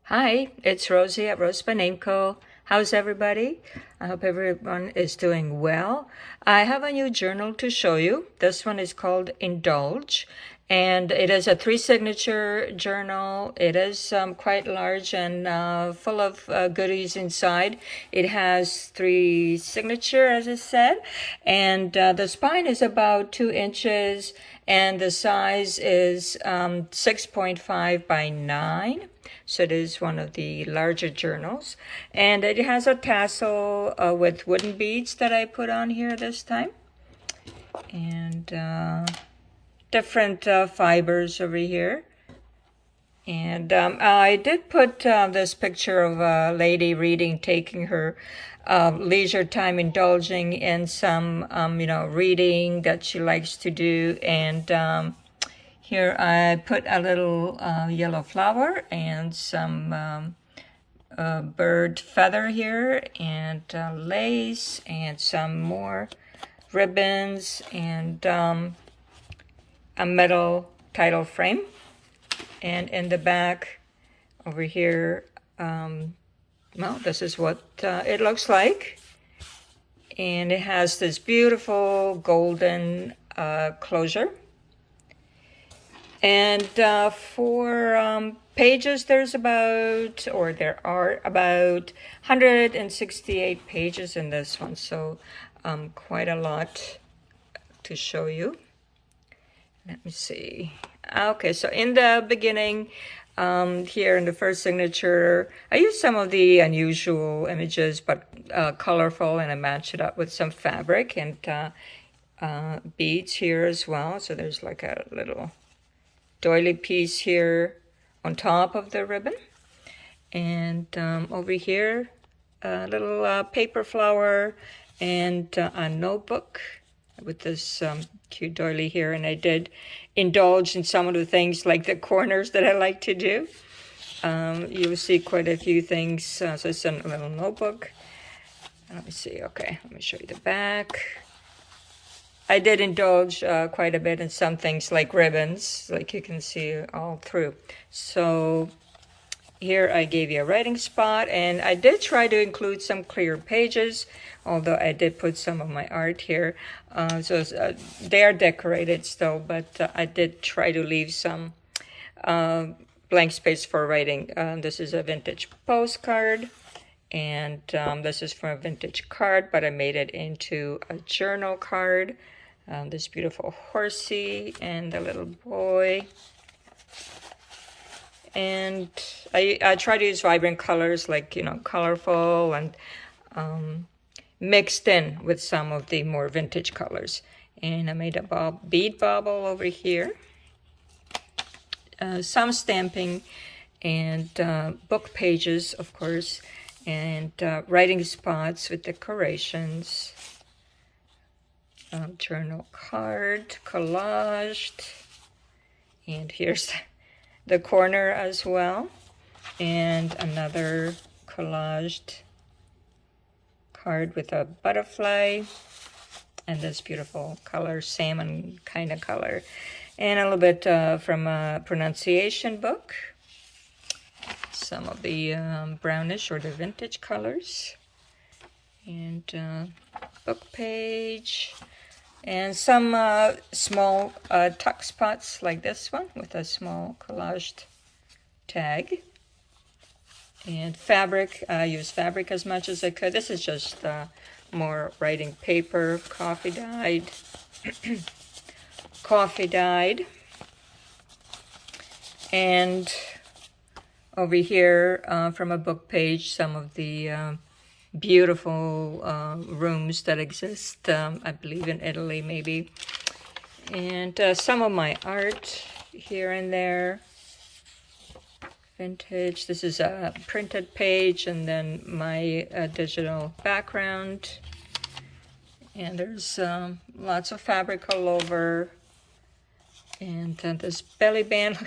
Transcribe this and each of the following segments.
Hi, it's Rosie at RoseByNameCo. How's everybody? I hope everyone is doing well. I have a new journal to show you. This one is called Indulge, and it is a 3-signature journal. It is quite large and full of goodies inside. It has 3 signature, as I said, and the spine is about 2 inches, and the size is 6.5 by 9. So it is one of the larger journals. And it has a tassel with wooden beads that I put on here this time. And different fibers over here. And I did put this picture of a lady reading, taking her leisure time, indulging in some, reading that she likes to do. And here I put a little yellow flower and some bird feather here, and lace, and some more ribbons, and a metal title frame. And in the back over here, well, this is what it looks like. And it has this beautiful golden closure. And for pages, there are about 168 pages in this one, so quite a lot to show you. Let me see. Okay, so in the beginning, here in the first signature, I used some of the unusual images, but colorful, and I matched it up with some fabric and beads here as well. So there's like a little doily piece here on top of the ribbon, and over here a little paper flower, and a notebook with this cute doily here. And I did indulge in some of the things like the corners that I like to do. You will see quite a few things. So it's a little notebook. Let me see. Okay, let me show you the back. I did indulge quite a bit in some things like ribbons, like you can see all through. So here I gave you a writing spot, and I did try to include some clear pages, although I did put some of my art here. They are decorated still, but I did try to leave some blank space for writing. This is a vintage postcard, and this is from a vintage card, but I made it into a journal card. This beautiful horsey and the little boy. And I try to use vibrant colors, like, colorful, and mixed in with some of the more vintage colors. And I made a bead bauble over here. Some stamping, and book pages, of course, and writing spots with decorations. Journal card, collaged, and here's the corner as well, and another collaged card with a butterfly, and this beautiful color, salmon kind of color, and a little bit from a pronunciation book, some of the brownish or the vintage colors, and book page, and some small tuck spots like this one with a small collaged tag. And fabric, I used fabric as much as I could. This is just more writing paper, coffee dyed. Coffee dyed. And over here from a book page, some of the beautiful rooms that exist, I believe in Italy maybe, and some of my art here and there, vintage. This is a printed page, and then my digital background, and there's lots of fabric all over, and this belly band.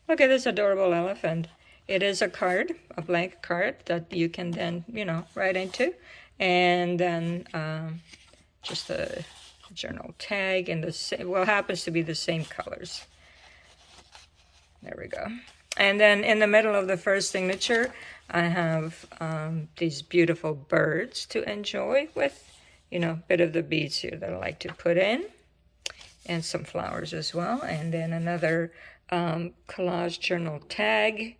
Look at this adorable elephant. It is a card, a blank card that you can then, write into. And then just a journal tag, and happens to be the same colors. There we go. And then in the middle of the first signature, I have these beautiful birds to enjoy with, you know, a bit of the beads here that I like to put in. And some flowers as well. And then another collage journal tag.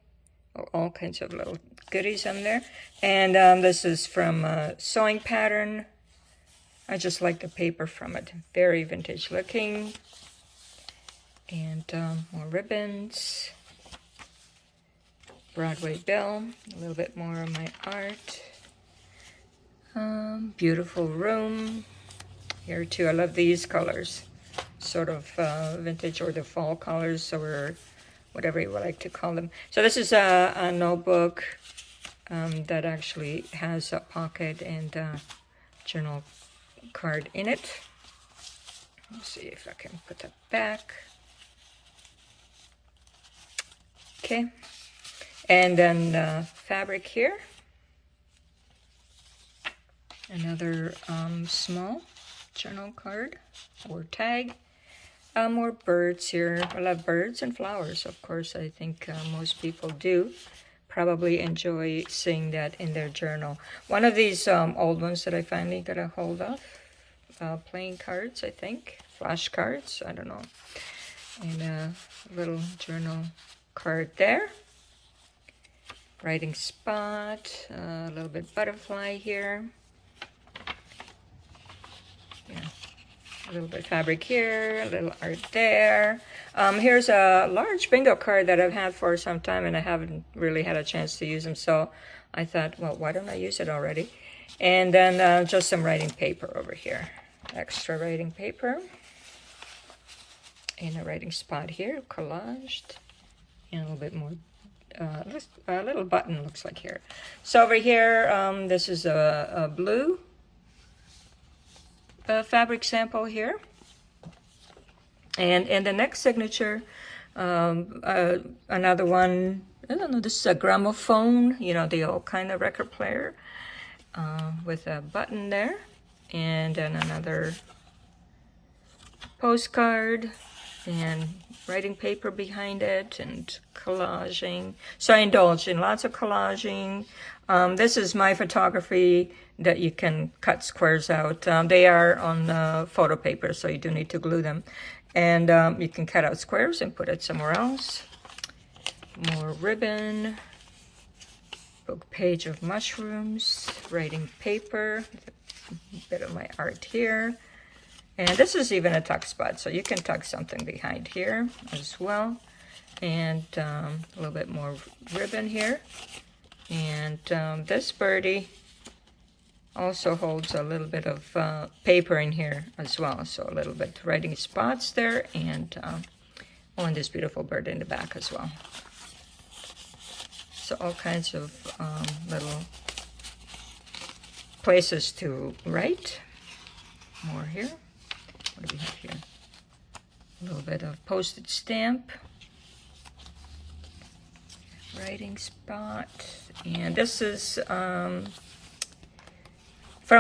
All kinds of little goodies in there. And this is from Sewing Pattern. I just like the paper from it. Very vintage looking. And more ribbons. Broadway Bell. A little bit more of my art. Beautiful room. Here too, I love these colors. Sort of vintage or the fall colors, or whatever you would like to call them. So this is a notebook that actually has a pocket and a journal card in it. Let's see if I can put that back. Okay. And then fabric here. Another small journal card or tag. More birds here. I love birds and flowers, of course. I think most people do probably enjoy seeing that in their journal. One of these old ones that I finally got a hold of. Playing cards, I think. Flashcards, I don't know. And a little journal card there. Writing spot. A little bit butterfly here. Yeah. A little bit of fabric here, a little art there. Here's a large bingo card that I've had for some time, and I haven't really had a chance to use them. So I thought, well, why don't I use it already? And then just some writing paper over here. Extra writing paper. And a writing spot here, collaged. And a little bit more, a little button looks like here. So over here, this is a blue fabric sample here. And in the next signature, another one, I don't know, this is a gramophone, you know, the old kind of record player with a button there. And then another postcard and writing paper behind it and collaging. So I indulge in lots of collaging. This is my photography that you can cut squares out. They are on photo paper, so you do need to glue them. And you can cut out squares and put it somewhere else. More ribbon. Book page of mushrooms. Writing paper. A bit of my art here. And this is even a tuck spot, so you can tuck something behind here as well. And a little bit more ribbon here. And this birdie also holds a little bit of paper in here as well. So a little bit writing spots there, and and this beautiful bird in the back as well. So all kinds of little places to write. More here. What do we have here? A little bit of postage stamp. Writing spot. And this is from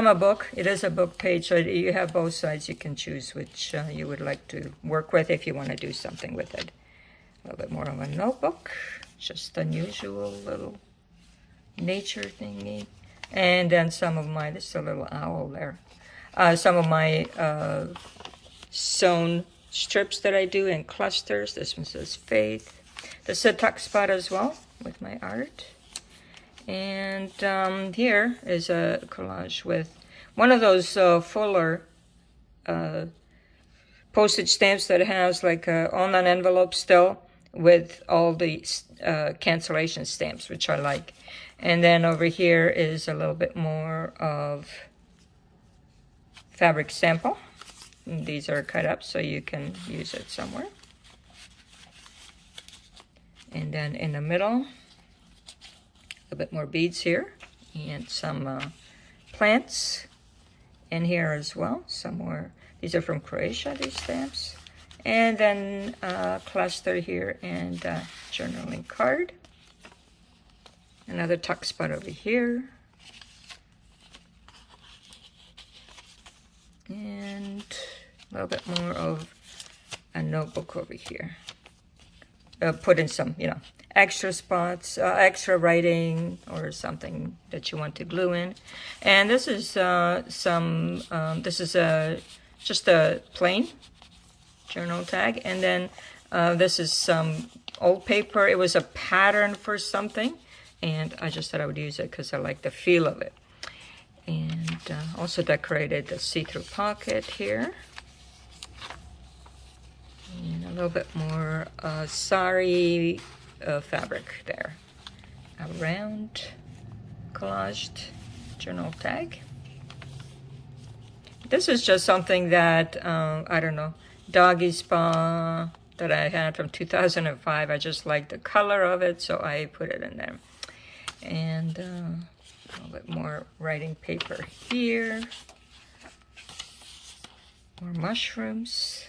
a book. It is a book page, so you have both sides. You can choose which you would like to work with if you want to do something with it. A little bit more of a notebook. Just unusual little nature thingy. And then some of my, this is a little owl there. Some of my sewn strips that I do in clusters. This one says Faith. This is a tuck spot as well with my art. And here is a collage with one of those fuller postage stamps that has like on an envelope still with all the cancellation stamps, which I like. And then over here is a little bit more of fabric sample. And these are cut up so you can use it somewhere. And then in the middle, a bit more beads here and some plants in here as well. Some more, these are from Croatia, these stamps. And then cluster here and journaling card. Another tuck spot over here. And a little bit more of a notebook over here. Put in some, extra spots, extra writing or something that you want to glue in. And this is just a plain journal tag, and then this is some old paper. It was a pattern for something, and I just thought I would use it because I like the feel of it. And also decorated the see-through pocket here. And a little bit more sari fabric there. A round collaged journal tag. This is just something that, I don't know, Doggy Spa that I had from 2005. I just like the color of it, so I put it in there. And a little bit more writing paper here. More mushrooms.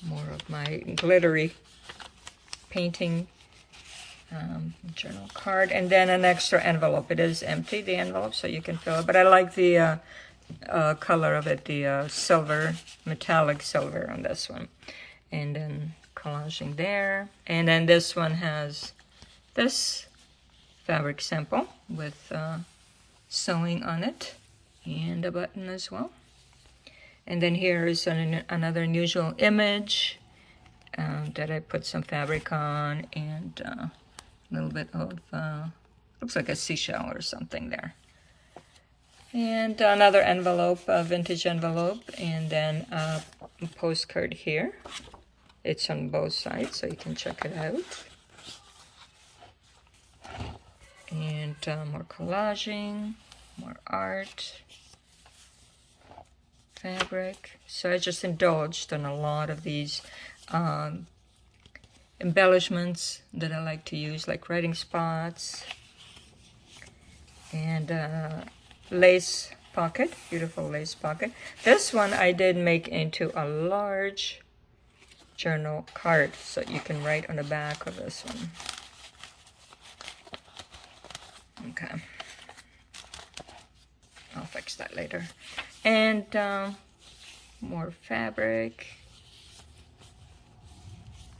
More of my glittery painting journal card. And then an extra envelope. It is empty, the envelope, so you can fill it. But I like the color of it, the silver, metallic silver on this one. And then collaging there. And then this one has this fabric sample with sewing on it. And a button as well. And then here is another unusual image that I put some fabric on, and a little bit of, looks like a seashell or something there. And another envelope, a vintage envelope, and then a postcard here. It's on both sides, so you can check it out. And more collaging, more art. Fabric. So I just indulged in a lot of these embellishments that I like to use, like writing spots and lace pocket, beautiful lace pocket. This one I did make into a large journal card, so you can write on the back of this one. Okay. I'll fix that later. And more fabric.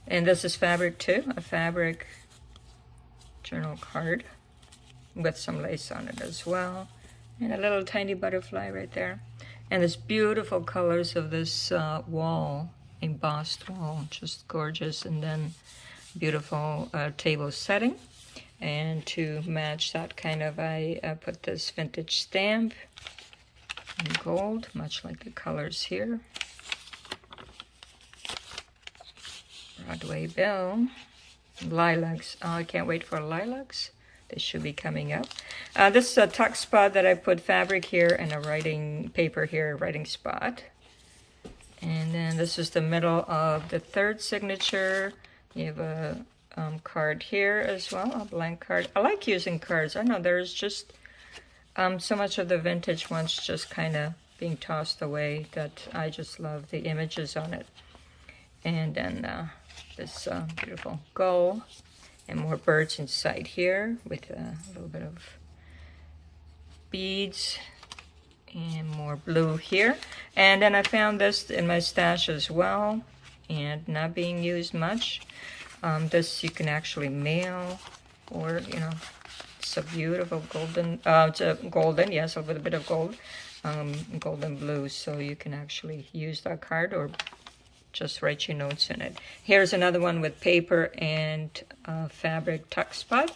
And this is fabric too, a fabric journal card with some lace on it as well. And a little tiny butterfly right there. And this beautiful colors of this wall, embossed wall, just gorgeous. And then beautiful table setting. And to match that kind of, I put this vintage stamp in gold, much like the colors here. Broadway Bell. Lilacs. Oh, I can't wait for lilacs. They should be coming up. This is a tuck spot that I put fabric here and a writing paper here, a writing spot. And then this is the middle of the third signature. You have a card here as well, a blank card. I like using cards. I know there's just so much of the vintage ones just kind of being tossed away that I just love the images on it. And then this beautiful gull and more birds inside here with a little bit of beads and more blue here. And then I found this in my stash as well and not being used much. This you can actually mail, or you know, it's a beautiful golden, it's a golden, yes, with a bit of gold, golden blue, so you can actually use that card or just write your notes in it. Here's another one with paper and fabric tuck spot,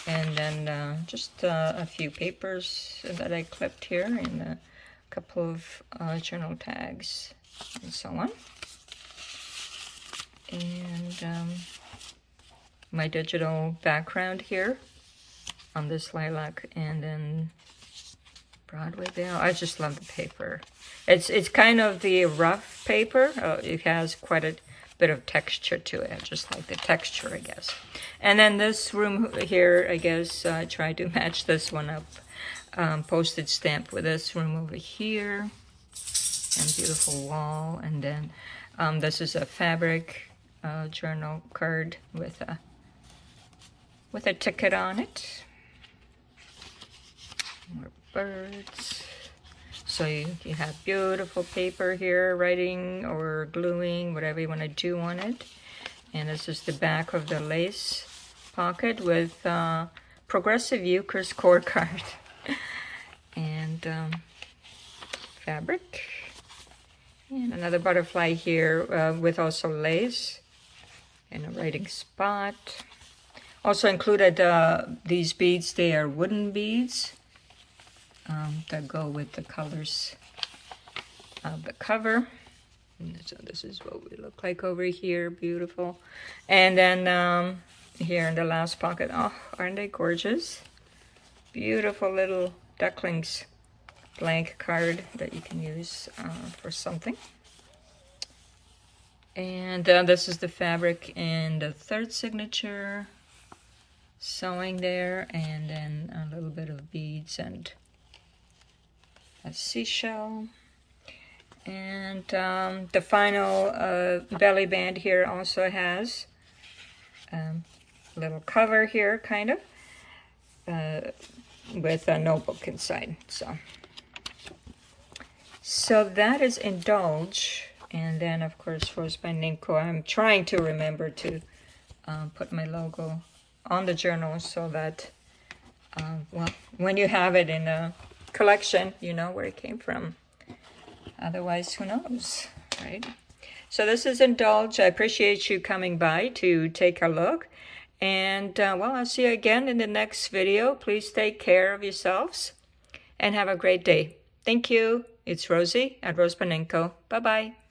and then just a few papers that I clipped here, and a couple of journal tags and so on. And my digital background here on this lilac, and then Broadway Bell. I just love the paper. It's kind of the rough paper. It has quite a bit of texture to it. I just like the texture, I guess. And then this room here, I guess, I tried to match this one up. Postage stamp with this room over here. And beautiful wall. And then this is a fabric journal card with a ticket on it. More birds. So you have beautiful paper here, writing or gluing, whatever you want to do on it. And this is the back of the lace pocket with progressive Euchre's cord card. And fabric. And another butterfly here with also lace. And a writing spot. Also included these beads. They are wooden beads that go with the colors of the cover. And so this is what we look like over here. Beautiful. And then here in the last pocket. Oh, aren't they gorgeous? Beautiful little ducklings. Blank card that you can use for something. And this is the fabric in the third signature, sewing there, and then a little bit of beads and a seashell. And the final belly band here also has a little cover here, kind of, with a notebook inside. So that is Indulge. And then, of course, RoseByNameCo. I'm trying to remember to put my logo on the journal so that, well, when you have it in a collection, you know where it came from. Otherwise, who knows, right? So this is Indulge. I appreciate you coming by to take a look. And, well, I'll see you again in the next video. Please take care of yourselves and have a great day. Thank you. It's Rosie at RoseByNameCo. Bye-bye.